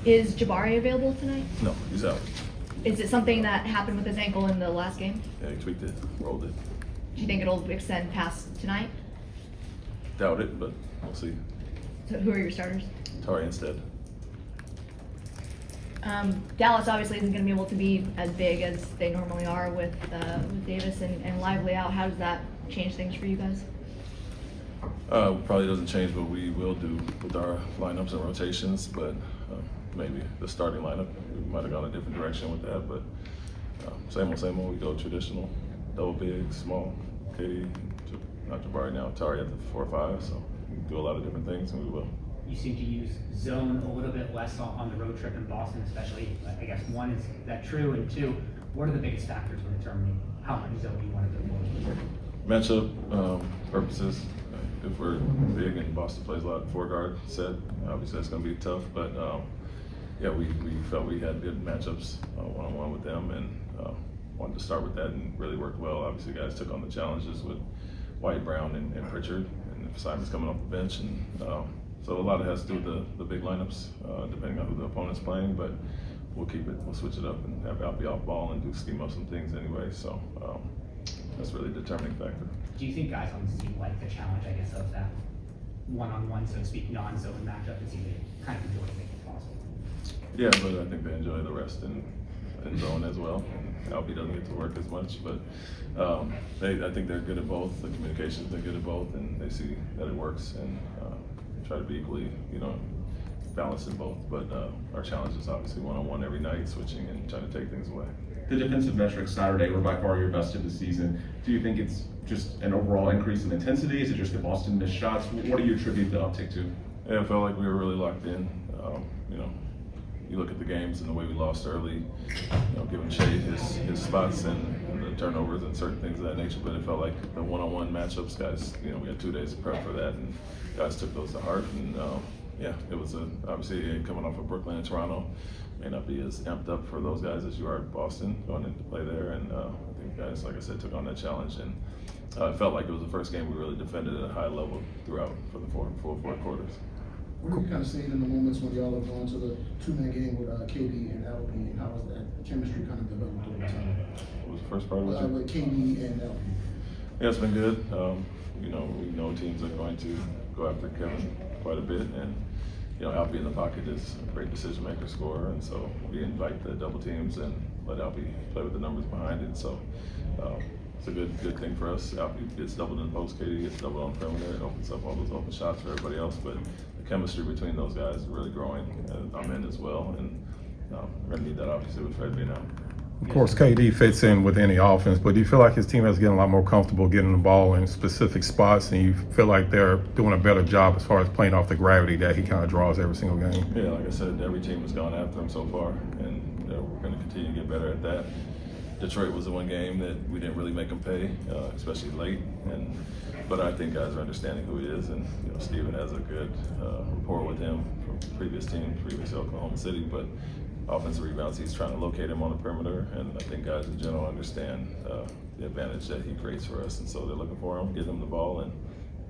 Is Jabari available tonight? No, he's out. Is it something that happened with his ankle in the last game? Yeah, he tweaked it, rolled it. Do you think it'll extend past tonight? Doubt it, but we'll see. So who are your starters? Tari instead. Dallas obviously isn't going to be able to be as big as they normally are with Davis and Lively out. How does that change things for you guys? Probably doesn't change what we will do with our lineups and rotations, but maybe the starting lineup, we might have gone a different direction with that, but same old, we go traditional, double big, small, KD, not Jabari now, Tari at the 4 or 5, so we can do a lot of different things, and we will. You seem to use zone a little bit less on the road trip in Boston, especially. I guess one, is that true? And two, what are the biggest factors when determining how much zone you want to go for? Matchup purposes. If we're big and Boston plays a lot of 4-guard set, obviously that's going to be tough. But yeah, we felt we had good matchups one-on-one with them, and wanted to start with that, and really worked well. Obviously, guys took on the challenges with White, Brown, and Pritchard, and Simon's coming off the bench, and so a lot of it has to do with the big lineups, depending on who the opponent's playing. But we'll keep it, we'll switch it up, and have Alfie off ball and do scheme up some things anyway. So that's really a determining factor. Do you think guys on the team like the challenge, I guess, of that one-on-one, so to speak, non-zone matchup, and seem to kind of enjoy it if possible? Yeah, but I think they enjoy the rest and zone as well. And Alfie doesn't get to work as much, but I think they're good at both. The communications, they're good at both, and they see that it works, and try to be equally, balanced in both. But our challenge is obviously one-on-one every night, switching and trying to take things away. The defensive metrics Saturday were by far your best of the season. Do you think it's just an overall increase in intensity? Is it just that Boston missed shots? What do you attribute the uptick to? Yeah, I felt like we were really locked in. You look at the games and the way we lost early, giving Shea his spots and the turnovers and certain things of that nature, but it felt like the one-on-one matchups, guys, we had 2 days of prep for that, and guys took those to heart, and yeah, it was obviously coming off of Brooklyn and Toronto, may not be as amped up for those guys as you are at Boston going into play there, and I think guys, like I said, took on that challenge, and it felt like it was the first game we really defended at a high level throughout for the full 4 quarters. What are you kind of seeing in the moments when y'all have gone to the 2-man game with KD and LP, and how has that chemistry kind of developed over time? What was the first part of it? With KD and LP. Yeah, it's been good. We know teams are going to go after Kevin quite a bit, and Alfie in the pocket is a great decision maker, scorer, and so we invite the double teams and let Alfie play with the numbers behind it. So it's a good thing for us. Alfie gets doubled in the post, KD gets doubled on the perimeter, it opens up all those open shots for everybody else. But the chemistry between those guys is really growing, and I'm in as well, and we're gonna need that obviously with Fred being out. Of course, KD fits in with any offense, but do you feel like his team is getting a lot more comfortable getting the ball in specific spots, and you feel like they're doing a better job as far as playing off the gravity that he kind of draws every single game? Yeah, like I said, every team has gone after him so far, and we're going to continue to get better at that. Detroit was the one game that we didn't really make him pay, especially late, but I think guys are understanding who he is, and Steven has a good rapport with him from previous teams, previous Oklahoma City, but offensive rebounds, he's trying to locate him on the perimeter, and I think guys in general understand the advantage that he creates for us, and so they're looking for him, get him the ball, and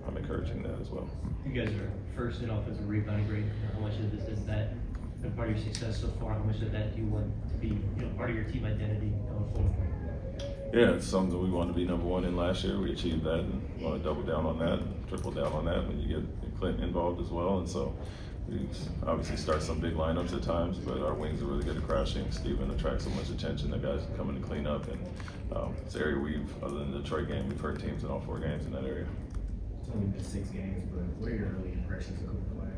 I'm encouraging that as well. You guys are first in offensive rebounding grade. How much of this is that been part of your success so far? How much of that do you want to be part of your team identity going forward? Yeah, it's something that we wanted to be number 1 in last year. We achieved that, and we want to double down on that, triple down on that when you get Clint involved as well, and so we obviously start some big lineups at times, but our wings are really good at crashing. Steven attracts so much attention that guys can come in and clean up, and it's an area other than the Detroit game, we've hurt teams in all 4 games in that area. It's only been 6 games, but what are your early impressions of Cooper Flagg?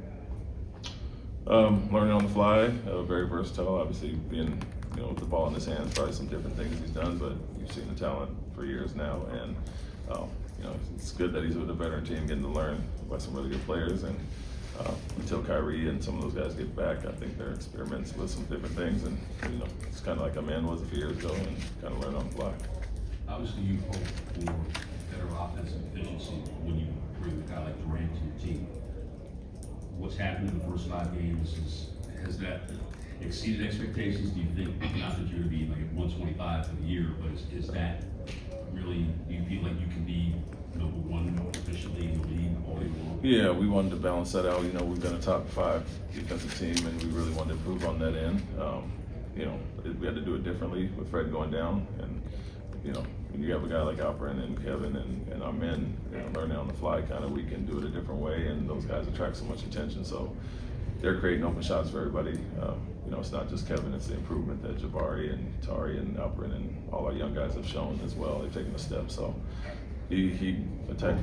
Learning on the fly, very versatile. Obviously, being with the ball in his hands, probably some different things he's done, but you've seen the talent for years now, and it's good that he's with a veteran team, getting to learn by some really good players. And until Kyrie and some of those guys get back, I think they're experiments with some different things, and it's kind of like a man was a few years ago, and kind of learn on the fly. Obviously, you hope for better offensive efficiency when you bring a guy like Durant to your team. What's happened in the first 5 games has that exceeded expectations? Do you think, not that you're going to be like at 125 for the year, but is that really, do you feel like you can be number one officially in the league all year long? Yeah, we wanted to balance that out. You know, we've been a top 5 defensive team, and we really wanted to improve on that end. You know, we had to do it differently with Fred going down, and you know, when you have a guy like Alperen and Kevin and our men, you know, learning on the fly, kind of, we can do it a different way, and those guys attract so much attention. So they're creating open shots for everybody. You know, it's not just Kevin; it's the improvement that Jabari and Tari and Alperen and all our young guys have shown as well. They've taken a step. So he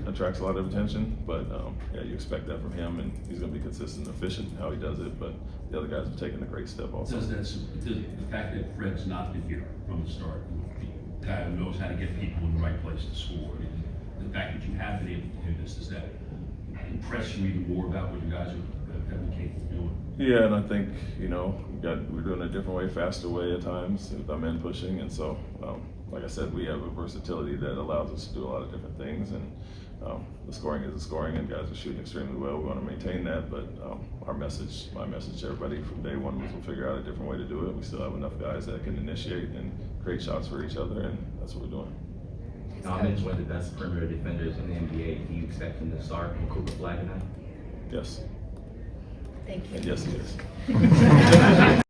attracts a lot of attention, but yeah, you expect that from him, and he's going to be consistent and efficient in how he does it. But the other guys have taken a great step also. Does the fact that Fred's not been here from the start, the guy who knows how to get people in the right place to score, the fact that you have been able to do this, does that impress you even more about what you guys have been capable of doing? Yeah, and I think, you know, we're doing it a different way, faster way at times with our men pushing, and so like I said, we have a versatility that allows us to do a lot of different things, and the scoring is the scoring, and guys are shooting extremely well. We want to maintain that, but my message to everybody from day one was we'll figure out a different way to do it. We still have enough guys that can initiate and create shots for each other, and that's what we're doing. Is one of the best perimeter defenders in the NBA. Do you expect him to start and Cooper Flagg tonight? Yes. Thank you. And yes, he is.